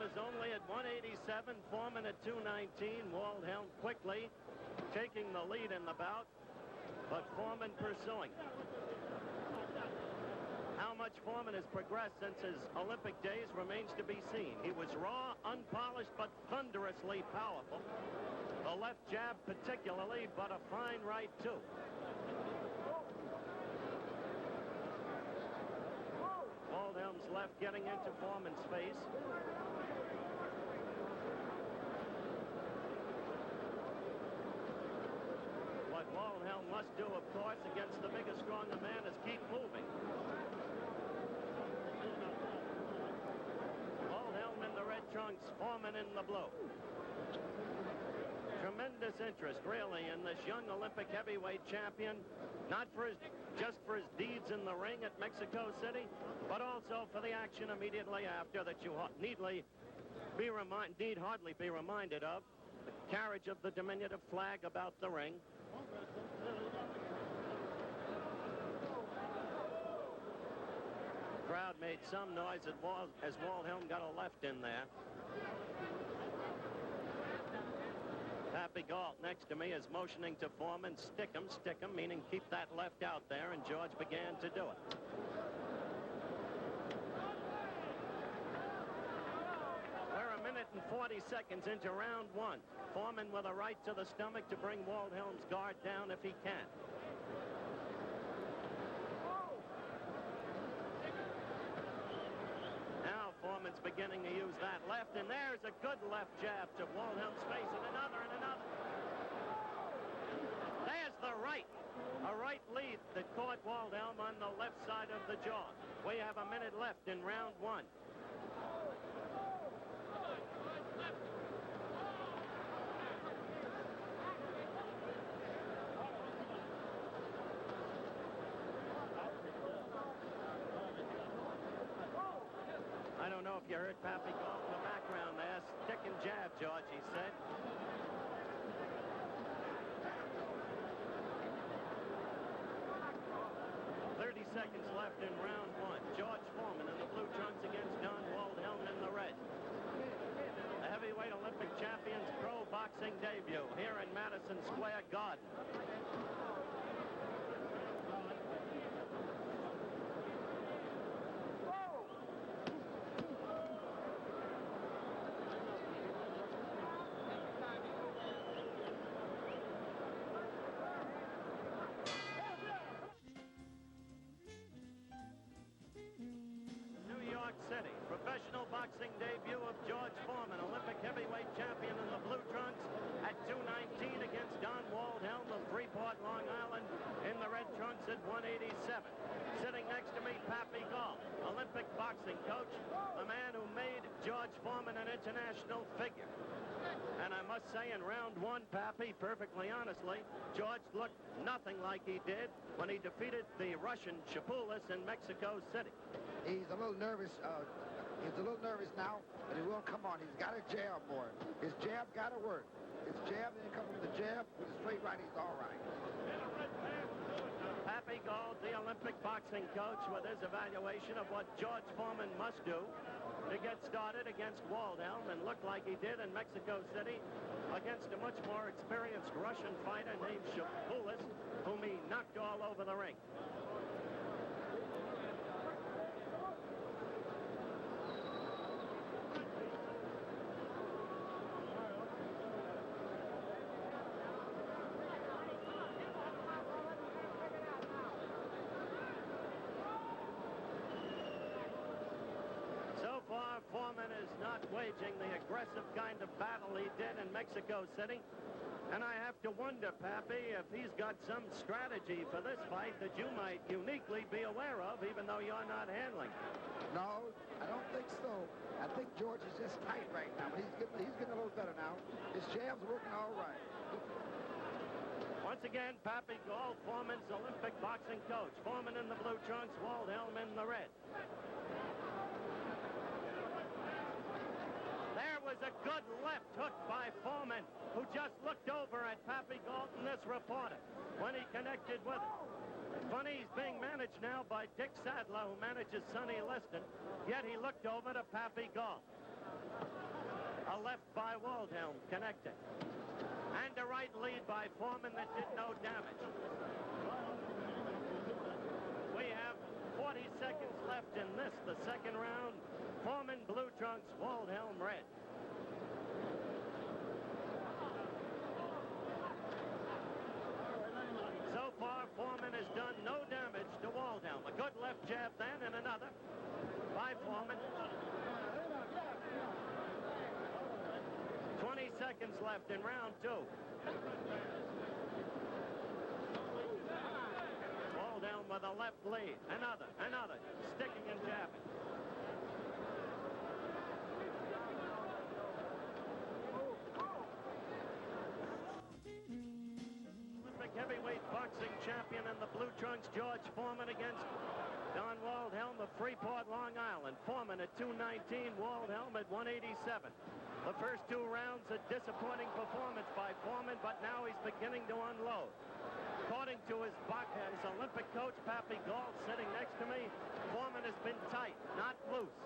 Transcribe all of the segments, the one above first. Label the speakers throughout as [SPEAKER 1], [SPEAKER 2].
[SPEAKER 1] was only at 187, Foreman at 219. Waldheim quickly taking the lead in the bout, but Foreman pursuing. How much Foreman has progressed since his Olympic days remains to be seen. He was raw, unpolished, but thunderously powerful. The left jab particularly, but a fine right too. Waldheim's left getting into Foreman's face. What Waldheim must do, of course, against the bigger, stronger man is keep moving. Waldheim in the red trunks, Foreman in the blue. Tremendous interest, really, in this young Olympic heavyweight champion, not for just for his deeds in the ring at Mexico City, but also for the action immediately after that you need hardly be reminded of. The carriage of the diminutive flag about the ring. The crowd made some noise as Waldheim got a left in there. Pappy Galt next to me is motioning to Foreman, stick him, meaning keep that left out there, and George began to do it. We're a minute and 40 seconds into round one. Foreman with a right to the stomach to bring Waldheim's guard down if he can. Now Foreman's beginning to use that left, and there's a good left jab to Waldheim's face, and another, and another. There's the right. A right lead that caught Waldheim on the left side of the jaw. We have a minute left in round one. I don't know if you heard Pappy Galt in the background there. Stick and jab, George, he said. Seconds left in round one. George Foreman in the blue trunks against Don Waldheim in the red. The heavyweight Olympic champion's pro boxing debut here in Madison Square Garden. City. Professional boxing debut of George Foreman, Olympic heavyweight champion in the blue trunks at 219 against Don Waldheim of Freeport, Long Island in the red trunks at 187. Sitting next to me, Pappy Galt, Olympic boxing coach, the man who made George Foreman an international figure. And I must say, in round one, Pappy, perfectly honestly, George looked nothing like he did when he defeated the Russian Chapulis in Mexico City.
[SPEAKER 2] He's a little nervous. He's a little nervous now, but he will come on. He's got to jab more. His jab got to work. His jab, then he comes with the jab, with a straight right, he's all right.
[SPEAKER 1] Pappy Galt, the Olympic boxing coach, with his evaluation of what George Foreman must do to get started against Waldheim and look like he did in Mexico City against a much more experienced Russian fighter named Chapulis, whom he knocked all over the ring. Foreman is not waging the aggressive kind of battle he did in Mexico City. And I have to wonder, Pappy, if he's got some strategy for this fight that you might uniquely be aware of, even though you're not handling.
[SPEAKER 2] No, I don't think so. I think George is just tight right now, but he's getting a little better now. His jab's working all right.
[SPEAKER 1] Once again, Pappy Galt, Foreman's Olympic boxing coach. Foreman in the blue trunks, Waldheim in the red. There was a good left hook by Foreman, who just looked over at Pappy Galt and this reporter when he connected with him. Funny, he's being managed now by Dick Sadler, who manages Sonny Liston, yet he looked over to Pappy Galt. A left by Waldheim connecting. And a right lead by Foreman that did no damage. We have 40 seconds left in this, the second round. Foreman blue trunks, Waldheim red. So far, Foreman has done no damage to Waldheim. A good left jab then, and another by Foreman. 20 seconds left in round two. Waldheim with a left lead. Another, sticking and jabbing. Olympic heavyweight boxing champion in the blue trunks, George Foreman, against Don Waldheim of Freeport, Long Island. Foreman at 219, Waldheim at 187. The first two rounds, a disappointing performance by Foreman, but now he's beginning to unload. According to his Olympic coach, Pappy Galt, sitting next to me, Foreman has been tight, not loose.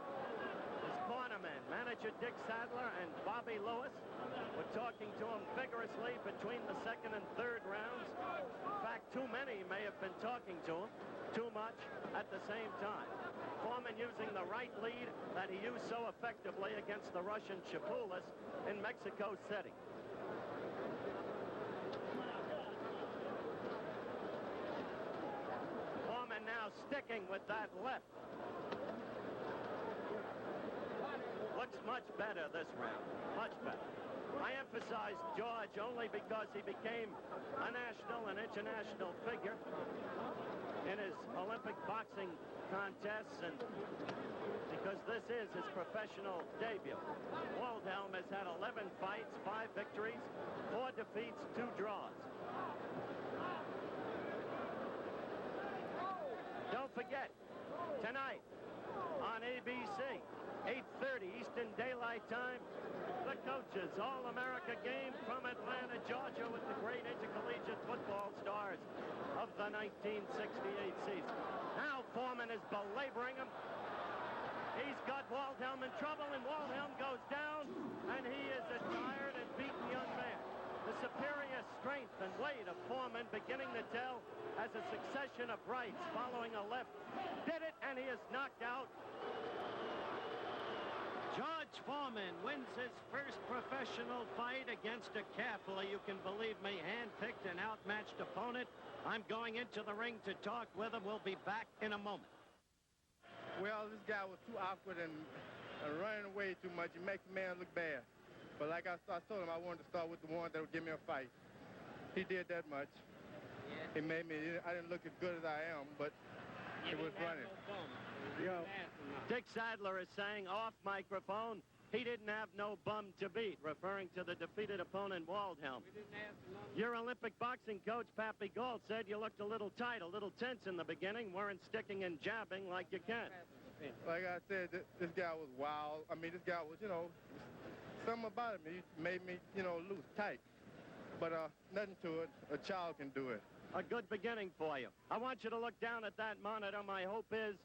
[SPEAKER 1] His cornermen, manager Dick Sadler and Bobby Lewis, were talking to him vigorously between the second and third rounds. In fact, too many may have been talking to him, too much at the same time. Foreman using the right lead that he used so effectively against the Russian Chapulis in Mexico City. Foreman now sticking with that left. Looks much better this round, much better. I emphasize George only because he became a national and international figure in his Olympic boxing contests, and because this is his professional debut. Waldheim has had 11 fights, 5 victories, 4 defeats, 2 draws. Don't forget, tonight on ABC, 8:30 Eastern Daylight Time, the coaches All-America game from Atlanta, Georgia, with the great intercollegiate football stars of the 1968 season. Now Foreman is belaboring him. He's got Waldheim in trouble, and Waldheim goes down, and he is a tired and beaten young man. The superior strength and weight of Foreman beginning to tell as a succession of rights following a left did it, and he is knocked out. George Foreman wins his first professional fight against a carefully, you can believe me, hand-picked and outmatched opponent. I'm going into the ring to talk with him. We'll be back in a moment.
[SPEAKER 3] Well, this guy was too awkward and running away too much. It makes the man look bad. But like I told him, I wanted to start with the one that would give me a fight. He did that much. Yeah. He made me, I didn't look as good as I am, but it was running.
[SPEAKER 1] Dick Sadler is saying off microphone he didn't have no bum to beat, referring to the defeated opponent Waldheim. Your Olympic boxing coach, Pappy Galt, said you looked a little tight, a little tense in the beginning, weren't sticking and jabbing like you can.
[SPEAKER 3] Like I said, this guy was wild. I mean, this guy was, something about him. He made me, loose, tight. But nothing to it. A child can do it.
[SPEAKER 1] A good beginning for you. I want you to look down at that monitor. My hope is